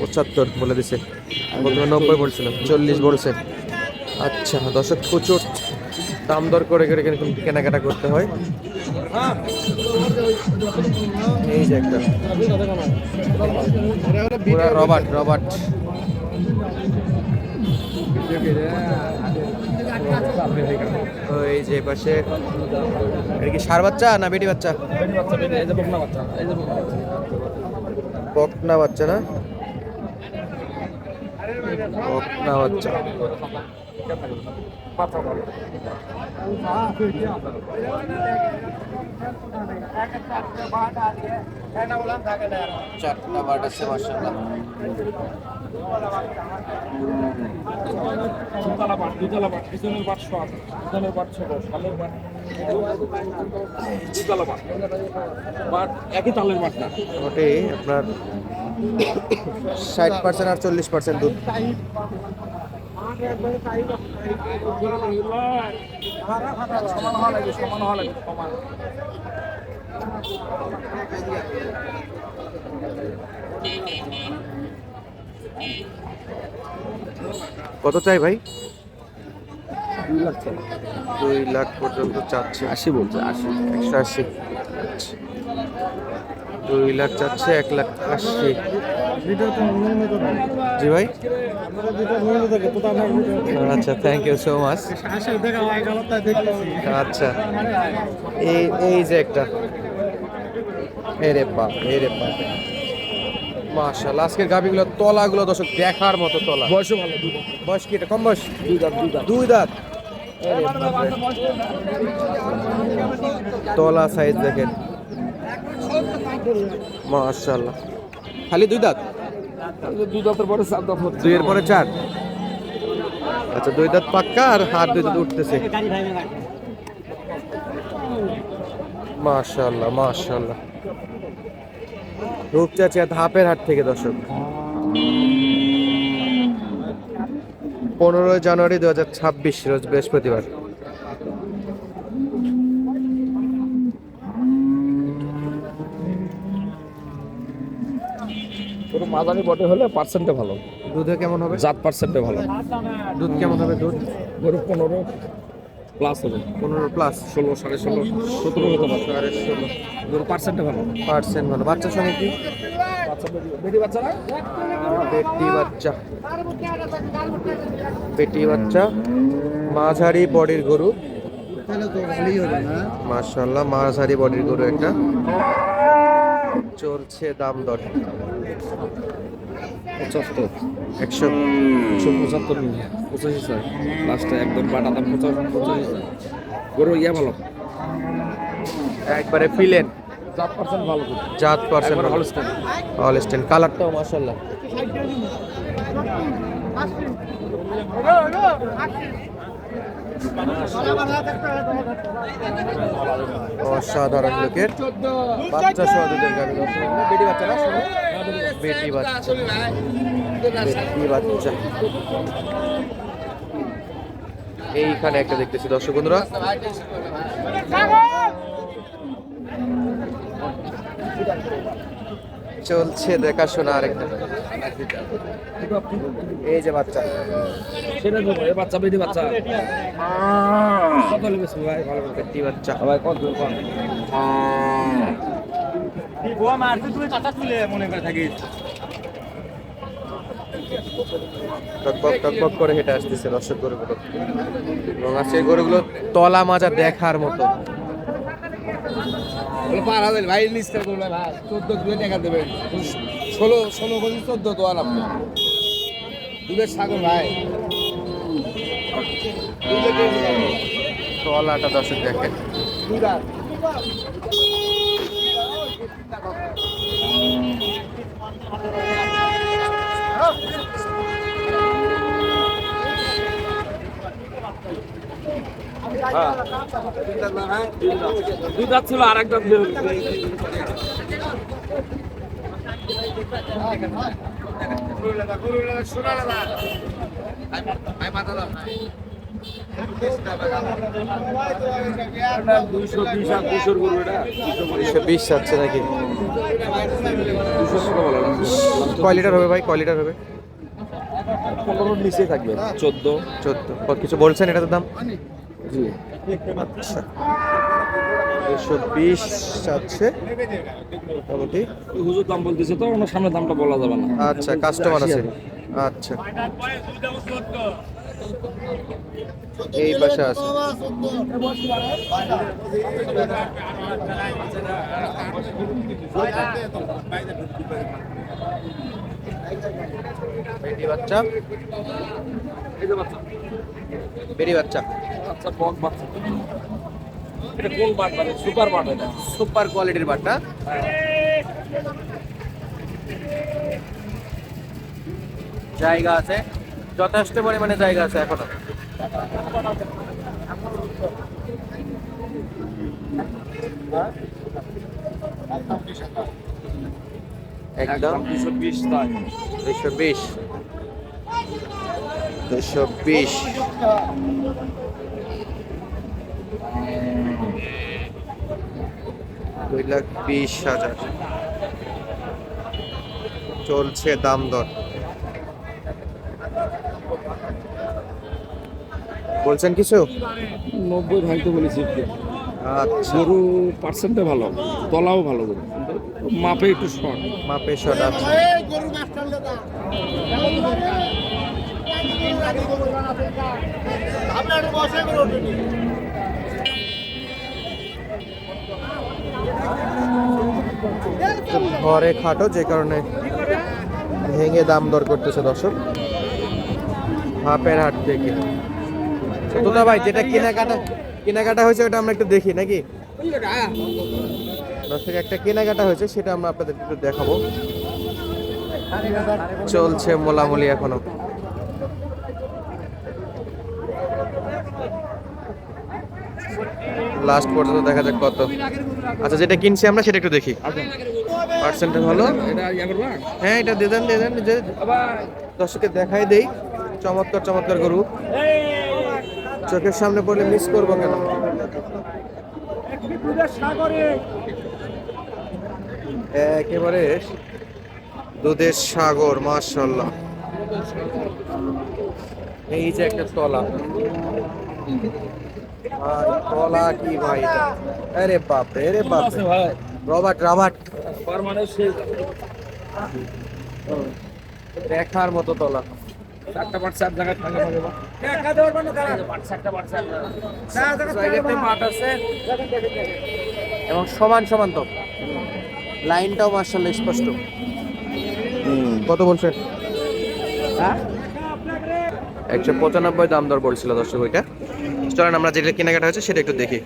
পঁচাত্তর বলে দিছে, প্রথমে 90 বলছিল, 40 বলছে। আচ্ছা দর্শক, প্রচুর দাম দর করে করে কেনাকাটা করতে হয়। এই যে একটা পুরা রবার্ট রবার্ট, এই যে পাশে এটা কি ষাঁড় বাচ্চা না বেটি বাচ্চা? বকনা বাচ্চা না, বকনা বাচ্চা। চারটা বাট আছে মাশাআল্লাহ। একই তালের বাট না, ওটাই আপনার 60% আর 40% দুধ। কত চাই ভাই? 2 লাখ পর্যন্ত চাচ্ছে। 80 বলছে, 80। 180। 2 লাখ চাচ্ছে, 1,80,000। জি ভাই, আচ্ছা থ্যাংক ইউ সো মাচ। আচ্ছা এই যে একটা, এরে বাপ এরে বাপ মাশাআল্লাহ। আজকের গাভিগুলো তলাগুলো দর্শক দেখার মতো তলা। বয়স ভালো, বয়স কি এটা? কম বয়স, 2 দাঁত। 2 দাঁত। তলা সাইজ দেখেন মাশাআল্লাহ। খালি 2 দাঁত? 2 দাঁতের পরে 4 দাঁত হচ্ছে। 2 এর পরে 4। আচ্ছা 2 দাঁত পাক্কা আর হাত 2 দাঁত উঠতেছে। মাশাআল্লাহ মাশাআল্লাহ। রূপচাঁচিয়া ধাপের হাট থেকে দর্শক, 15 জানুয়ারি 2026 রোজ বৃহস্পতিবার। মাঝারি বটে হলে পার্সেন্টে ভালো। দুধে কেমন হবে? জাত পার্সেন্টে ভালো। দুধ কেমন হবে? দুধ গরু 15 প্লাস হবে, 15 প্লাস, 16, 16.5, 17 হতে পারে। 16 গরু পার্সেন্টে ভালো। পার্সেন্ট ভালো। বাচ্চার সঙ্গে কি? বেটি বাচ্চা না, বেটি বাচ্চা, বেটি বাচ্চা, মাঝারি বডির গরু মাশাআল্লাহ। মাঝারি বডির গরু একটা, চলছে দাম দর 75, 175 নিয়ে 85 স্যার লাস্টে একদম বাটা দাম 85 স্যার। গরু ভালো, একবারে ফিলেন। জাত পার্সেন্ট ভালো, জাত পার্সেন্ট ভালো স্ট্যান্ড। অলস্টেন, কালারটাও মাশাআল্লাহ অসাধারণ লোকের। বাচ্চা সহ দুধের গাভী দর্শক, বেটি বাচ্চা না? বেটি বাচ্চা, বেটি বাচ্চা। এইখানে একটা দেখতেছি দর্শক বন্ধুরা, চলছে দেখাশোনা। আরেকটা এই যে বাচ্চা, সেটা তো এই বাচ্চা বেটি বাচ্চা কত লেগেছে ভাই? ভালো বেটি বাচ্চা ভাই কত কম ও মারতে তুই চাচা তুলে মনে করে থাকিস। টকবক টকবক করে হেঁটে আসতেছে দর্শক গরুগুলো, এবং আজকে গরুগুলো তলা মাজা দেখার মতো। পার হাজার ভাই লিস্টার করবে ভাই, 14 কিলো টাকা দেবেন। 16 কেজি 14 তো আর আপনি দুধের সাগর ভাই। তলাটা দর্শক দেখেন, দুই দাঁত ছিল আর এক দাঁত বিশ চাচ্ছে নাকি? কয় লিটার হবে ভাই, কয় লিটার হবে? 15 নিচে থাকবে, 14। 14। কত কিছু বলছেন এটার দাম? জি, আচ্ছা 220 চাচ্ছে মোটামুটি। হুজুর দাম বলতেছে তো, ওনার সামনে দামটা বলা যাবে না। আচ্ছা কাস্টমার আছে। আচ্ছা এই পাশে আছে। বেটি বাচ্চা, বেটি বাচ্চা, আচ্ছা বক বাচ্চা, এটা কোন বাট মানে? সুপার বাট এটা, সুপার কোয়ালিটির বাট্টা। জায়গা আছে, যথেষ্ট পরিমাণে জায়গা আছে এখনো। একদম 220 তাই। 220, 220। দুই লাখ 20,000 চলছে দাম দর। বলছেন কিছু? 90 ভাঙতে বলেছি একটু। আচ্ছা গরু পার্সেন্টে ভালো, তলাও ভালো গরু, কিন্তু মাপে একটু শর্ট। মাপে শট আছে। ঘরে খাটো যে কারণে ভেঙে দাম দর করতেছে দর্শক। হাপের হাট থেকে তোতা ভাই, যেটা কেনাকাটা হয়েছে ওটা আমরা একটু দেখি নাকি? দর্শক একটা কেনাকাটা হয়েছে সেটা আমরা আপনাদের একটু দেখাবো। চলছে মোলামুলি এখনো। লাস্ট পর্যন্ত দেখা যাক কত। আচ্ছা যেটা কিনছি আমরা সেটা একটু দেখি। পার্সেন্টটা ভালো। এটা ইয়া করবা? হ্যাঁ এটা দিয়ে দেন যে দর্শককে দেখাই দেই। চমৎকার চমৎকার গরু, চোখের সামনে পড়লে মিস করবো কেন? একেবারে দুধের সাগর, মাশাআল্লাহ। এই যে একটা তলা, ভাই তলা কি ভাই এটা? আরে বাপ রে, আরে বাপ রে। ভাই রবার্ট পার্মানেন্ট সে দেখার মতো তলা। চারটা পাট চার জায়গায় ভাঙা হবে বা জায়গাতে মাঠ আছে এবং সমান সমান তো লাইনটাও মাশাআল্লাহ স্পষ্ট। কত বলছেন? 195 দাম দর পড়ছিল দর্শক ওইটা। চলেন আমরা যেটা কেনাকাটা হয়েছে সেটা একটু দেখি।